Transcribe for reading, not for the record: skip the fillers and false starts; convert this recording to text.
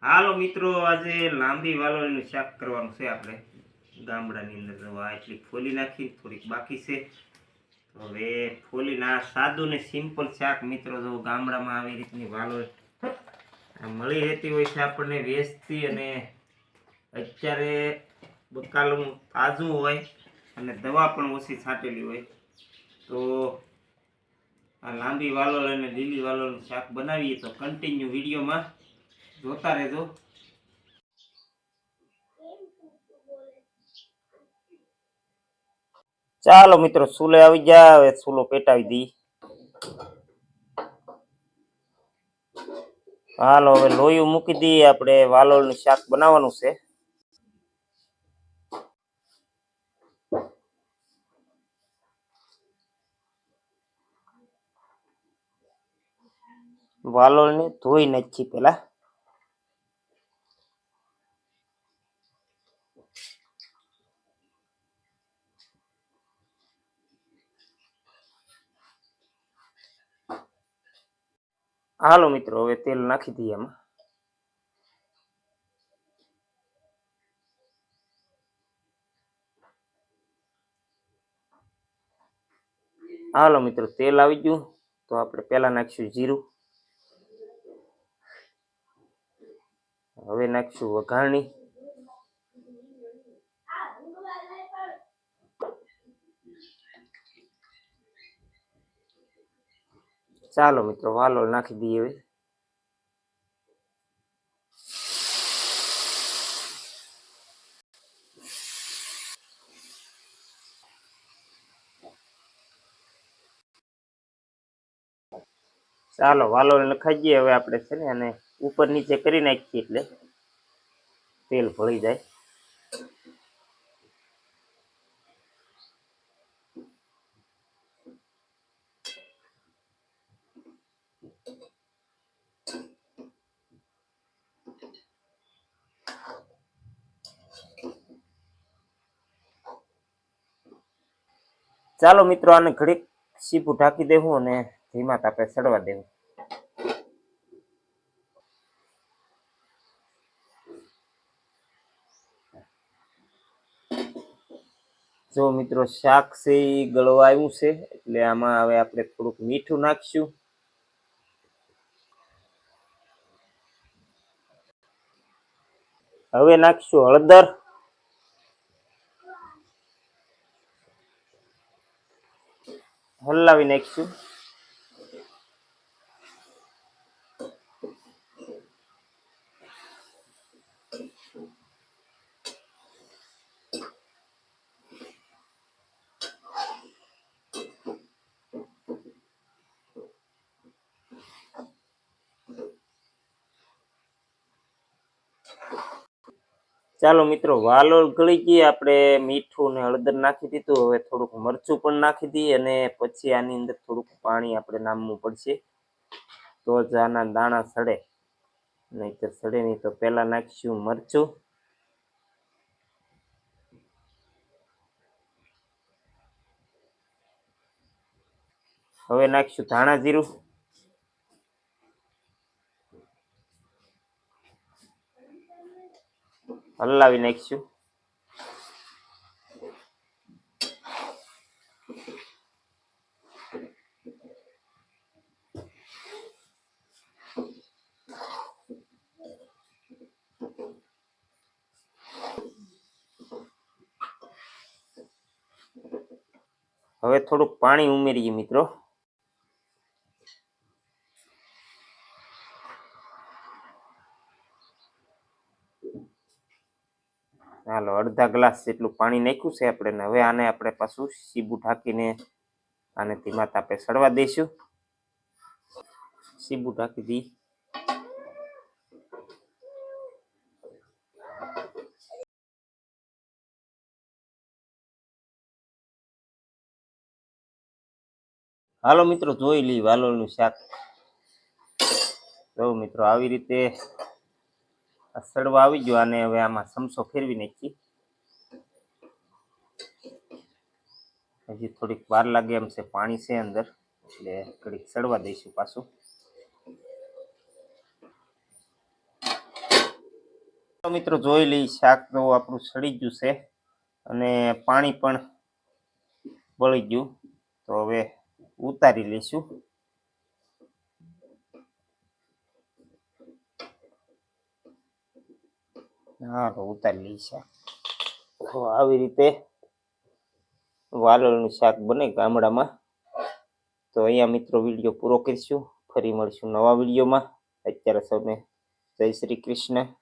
હાલો મિત્રો, આજે લાંબી વાલોળીનું શાક કરવાનું છે. આપણે ગામડાની અંદર આ એટલી ફોલી નાખી, થોડીક બાકી છે. તો હવે ફોલીને આ સાદું ને સિમ્પલ શાક મિત્રો, જો ગામડામાં આવી રીતની વાલોળ મળી રહેતી હોય છે આપણને વેચતી, અને અત્યારે બકાલું તાજું હોય અને દવા પણ ઓછી છાંટેલી હોય. તો આ લાંબી વાલોળ અને લીલી વાલોળનું શાક બનાવીએ તો કન્ટિન્યુ વિડીયોમાં જોતા રહેજો. ચાલો મિત્રો, ચૂલે આવી ગયા. હવે ચૂલો પેટાવી દી. હાલો, હવે લોયું મૂકી દઈએ. આપણે વાલોળનું શાક બનાવવાનું છે. વાલોળને ધોઈ નાખી પેલા. હાલો મિત્રો, હવે તેલ નાખી દઈએ એમાં. હાલો મિત્રો, તેલ આવી ગયું તો આપણે પેલા નાખીશું જીરું. હવે નાખીશું વઘારણી. ચાલો મિત્રો, વાલોળ નાખી દઈએ હવે. ચાલો, વાલોળ નખાઈ ગઈ. હવે આપણે છે ને અને ઉપર નીચે કરી નાખીએ એટલે તેલ ભળી જાય. ચાલો મિત્રો, આને ઘડીક સીપું ઢાંકી દેવું અને ધીમા તાપે સડવા દેવું. જો મિત્રો, શાક છે એ ગળવા આવ્યું છે, એટલે આમાં હવે આપણે થોડુંક મીઠું નાખીશું. હવે નાખીશું હળદર. હલાવી નાખીશું. ચાલો મિત્રો, વાલોળ ગળી ગઈ. આપણે મીઠું ને હળદર નાખી દીધું. હવે થોડુંક મરચું પણ નાખી દઈએ અને પછી આની અંદર થોડુંક પાણી આપણે નાખવું પડશે, તો જ આના દાણા સડે, નહીં તો સડે નહીં. તો પેલા નાખીશું મરચું. હવે નાખીશું ધાણા જીરું. હલાવી નાખીશું. હવે થોડુંક પાણી ઉમેરીએ મિત્રો. હાલો, અડધા ગ્લાસ જેટલું પાણી નાખ્યું છે આપણે. હવે આને આપણે પાછું સીબું ઢાંકીને આને ધીમા તાપે સડવા દઈશું. સીબું ઢાંકી દઈ. હાલો મિત્રો, જોઈ લઈ વાલોળનું શાક. જો મિત્રો, આવી રીતે સડવા આવી ગયો. અને હવે આમાં ચમચો ફેરવી નાખી. હજી થોડીક વાર લાગે એમ છે, પાણી છે અંદર, એટલે ઘડીક સડવા દઈશું પાછું. તો મિત્રો જોઈ લઈ શાક તો આપણું સડી ગયું છે અને પાણી પણ બળી ગયું. તો હવે ઉતારી લઈશું. હા તો ઉતારી લઈ શાક. તો આવી રીતે વાલોળનું શાક બને ગામડામાં. તો અહીંયા મિત્રો વિડીયો પૂરો કરીશું. ફરી મળીશું નવા વિડીયોમાં. અત્યારે સૌને જય શ્રી કૃષ્ણ.